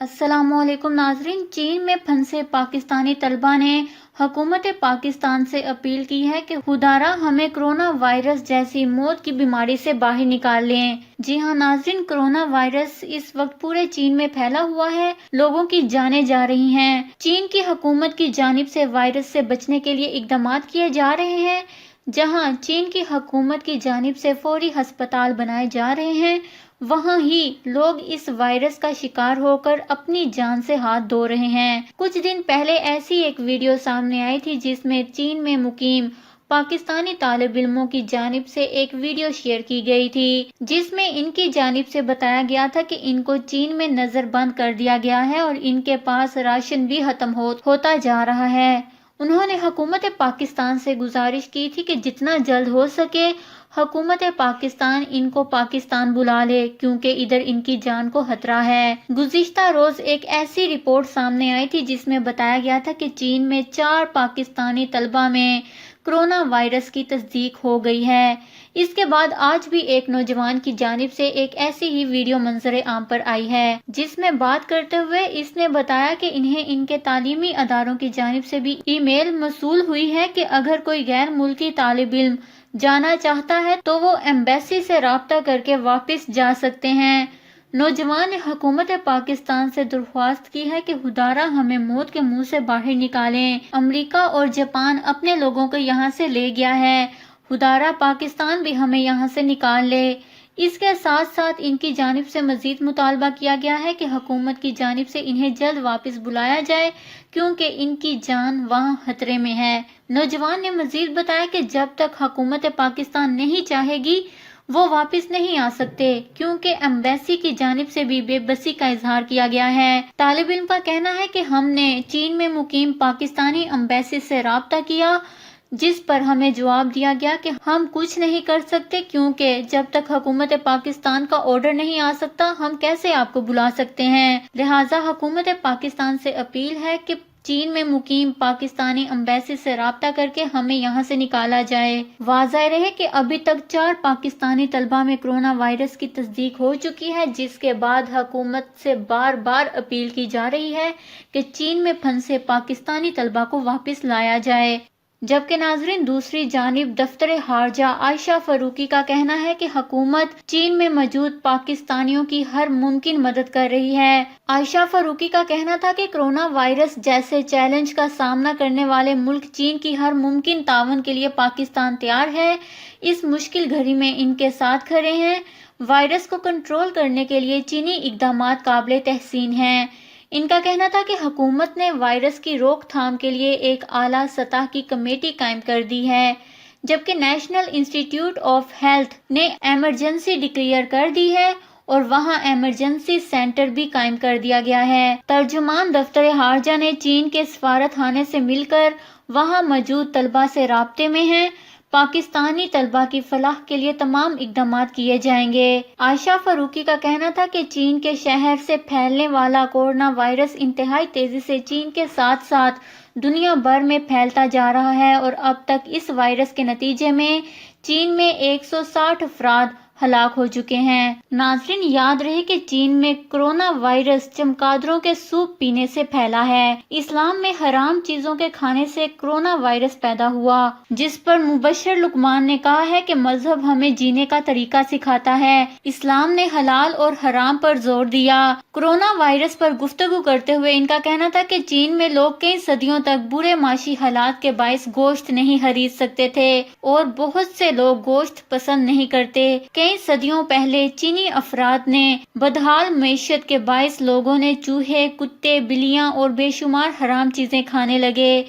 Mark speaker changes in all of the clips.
Speaker 1: अस्सलामु अलैकुम नाजरीन। चीन में फंसे पाकिस्तानी तलबा ने हुकूमत पाकिस्तान से अपील की है कि खुदारा हमें कोरोना वायरस जैसी मौत की बीमारी से बाहर निकाल लें। जी हाँ नाजरीन, कोरोना वायरस इस वक्त पूरे चीन में फैला हुआ है, लोगों की जानें जा रही हैं। चीन की हुकूमत की जानिब से वायरस से बचने के लिए इकदाम किए जा रहे हैं। जहां चीन की हुकूमत की जानिब से फौरी अस्पताल बनाए जा रहे हैं, वहां ही लोग इस वायरस का शिकार होकर अपनी जान से हाथ धो रहे हैं। कुछ दिन पहले ऐसी एक वीडियो सामने आई थी जिसमें चीन में मुकीम पाकिस्तानी तालिब इल्मों की जानिब से एक वीडियो शेयर की गई थी, जिसमें इनकी जानिब से बताया गया था कि इनको चीन में नजरबंद कर दिया गया है और इनके पास राशन भी खत्म होता जा रहा है। उन्होंने हुकूमत पाकिस्तान से गुजारिश की थी कि जितना जल्द हो सके हुकूमत पाकिस्तान इनको पाकिस्तान बुला ले, क्योंकि इधर इनकी जान को खतरा है। गुज़िश्ता रोज एक ऐसी रिपोर्ट सामने आई थी जिसमें बताया गया था कि चीन में 4 पाकिस्तानी तलबा में कोरोना वायरस की तस्दीक हो गई है। इसके बाद आज भी एक नौजवान की जानिब से एक ऐसी ही वीडियो मंजर आम पर आई है, जिसमें बात करते हुए इसने बताया कि इन्हें इनके तालीमी अदारों की जानिब से भी ईमेल मसूल हुई है कि अगर कोई गैर मुल्की तालिब इल्म जाना चाहता है तो वो एम्बेसी से राब्ता करके वापस जा सकते हैं। नौजवान ने हुकूमत पाकिस्तान से दरख्वास्त की है कि खुदारा हमें मौत के मुंह से बाहर निकालें। अमेरिका और जापान अपने लोगों को यहाँ से ले गया है, खुदारा पाकिस्तान भी हमें यहाँ से निकाल ले। इसके साथ साथ इनकी जानिब से मजीद मुतालबा किया गया है कि हुकूमत की जानिब से इन्हें जल्द वापस बुलाया जाए, क्योंकि इनकी जान वहाँ खतरे में है। नौजवान ने मजीद बताया कि जब तक हुकूमत पाकिस्तान नहीं चाहेगी वो वापस नहीं आ सकते, क्योंकि एम्बेसी की जानिब से भी बेबसी का इजहार किया गया है। तालिब इल्म का कहना है कि हमने चीन में मुकीम पाकिस्तानी एम्बेसी से राब्ता किया, जिस पर हमें जवाब दिया गया कि हम कुछ नहीं कर सकते, क्योंकि जब तक हुकूमत पाकिस्तान का ऑर्डर नहीं आ सकता हम कैसे आपको बुला सकते हैं। लिहाजा हुकूमत पाकिस्तान से अपील है कि चीन में मुकीम पाकिस्तानी एम्बेसी से राब्ता करके हमें यहाँ से निकाला जाए। वाज़ह रहे कि अभी तक 4 पाकिस्तानी तलबा में कोरोना वायरस की तस्दीक हो चुकी है, जिसके बाद हुकूमत से बार बार अपील की जा रही है कि चीन में फंसे पाकिस्तानी तलबा को वापस लाया जाए। जबकि नाजरीन दूसरी जानिब दफ्तर खारजा आयशा फरूकी का कहना है कि हुकूमत चीन में मौजूद पाकिस्तानियों की हर मुमकिन मदद कर रही है। आयशा फरूकी का कहना था कि कोरोना वायरस जैसे चैलेंज का सामना करने वाले मुल्क चीन की हर मुमकिन तावन के लिए पाकिस्तान तैयार है। इस मुश्किल घड़ी में इनके साथ खड़े हैं। वायरस को कंट्रोल करने के लिए चीनी इकदामात काबिल तहसीन हैं। इनका कहना था कि हुकूमत ने वायरस की रोकथाम के लिए एक आला सतह की कमेटी कायम कर दी है, जबकि नेशनल इंस्टीट्यूट ऑफ हेल्थ ने इमरजेंसी डिक्लेयर कर दी है और वहां इमरजेंसी सेंटर भी कायम कर दिया गया है। तर्जुमान दफ्तर खारजा ने चीन के सफारत खाने से मिलकर वहां मौजूद तलबा से राब्ते में हैं। पाकिस्तानी तलबा की फलाह के लिए तमाम इकदाम किए जाएंगे। आयशा फरूकी का कहना था कि चीन के शहर से फैलने वाला कोरोना वायरस इंतहाई तेजी से चीन के साथ साथ दुनिया भर में फैलता जा रहा है और अब तक इस वायरस के नतीजे में चीन में 160 अफराद हलाक हो चुके हैं। नाज़रीन याद रहे कि चीन में कोरोना वायरस चमगादड़ों के सूप पीने से फैला है। इस्लाम में हराम चीजों के खाने से कोरोना वायरस पैदा हुआ, जिस पर मुबशर लुकमान ने कहा है कि मजहब हमें जीने का तरीका सिखाता है। इस्लाम ने हलाल और हराम पर जोर दिया। कोरोना वायरस पर गुफ्तगू करते हुए इनका कहना था कि चीन में लोग कई सदियों तक बुरे माशी हालात के बायस गोश्त नहीं खरीद सकते थे और बहुत से लोग गोश्त पसंद नहीं करते। कई सदियों पहले चीनी अफराद ने बदहाल मैशत के बायस लोगों ने चूहे, कुत्ते, बिल्लियां और बेशुमार हराम चीजें खाने लगे।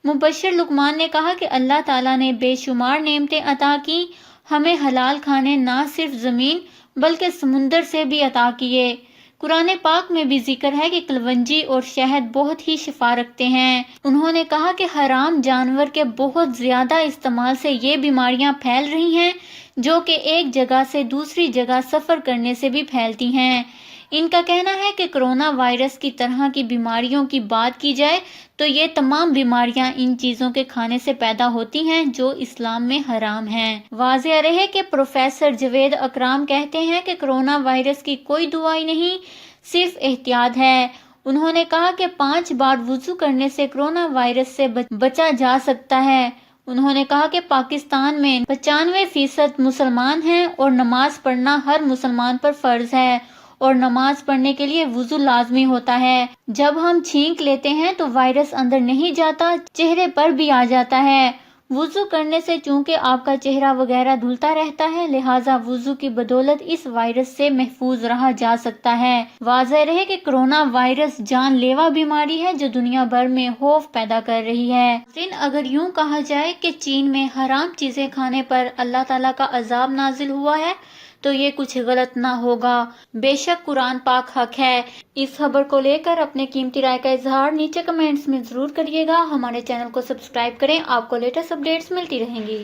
Speaker 1: मुबशर लुकमान ने कहा कि अल्लाह ताला ने बेशुमार नेमतें अता की, हमें हलाल खाने ना सिर्फ जमीन बल्कि समुंदर से भी अता किए। कुरान पाक में भी जिक्र है कि कलवंजी और शहद बहुत ही शिफा रखते हैं। उन्होंने कहा कि हराम जानवर के बहुत ज्यादा इस्तेमाल से ये बीमारियां फैल रही हैं, जो कि एक जगह से दूसरी जगह सफर करने से भी फैलती हैं। इनका कहना है कि कोरोना वायरस की तरह की बीमारियों की बात की जाए तो ये तमाम बीमारियां इन चीजों के खाने से पैदा होती हैं जो इस्लाम में हराम हैं। वाज़ेह रहे कि प्रोफेसर जवेद अकराम कहते हैं कि कोरोना वायरस की कोई दवाई नहीं, सिर्फ एहतियात है। انہوں نے کہا کہ 5 بار وضو کرنے سے کرونا وائرس سے بچا جا سکتا ہے۔ انہوں نے کہا کہ پاکستان میں 95% مسلمان ہیں اور نماز پڑھنا ہر مسلمان پر فرض ہے اور نماز پڑھنے کے لیے وضو لازمی ہوتا ہے۔ جب ہم چھینک لیتے ہیں تو وائرس اندر نہیں جاتا، چہرے پر بھی آ جاتا ہے۔ وضو کرنے سے چونکہ آپ کا چہرہ وغیرہ دھلتا رہتا ہے، لہٰذا وضو کی بدولت اس وائرس سے محفوظ رہا جا سکتا ہے۔ واضح رہے کہ کرونا وائرس جان لیوا بیماری ہے جو دنیا بھر میں خوف پیدا کر رہی ہے۔ اگر یوں کہا جائے کہ چین میں حرام چیزیں کھانے پر اللہ تعالیٰ کا عذاب نازل ہوا ہے تو یہ کچھ غلط نہ ہوگا۔ بے شک قرآن پاک حق ہے۔ اس خبر کو لے کر اپنے قیمتی رائے کا اظہار نیچے کمنٹس میں ضرور کریے گا۔ ہمارے چینل کو سبسکرائب کریں، آپ کو لیٹسٹ اپڈیٹس ملتی رہیں گی۔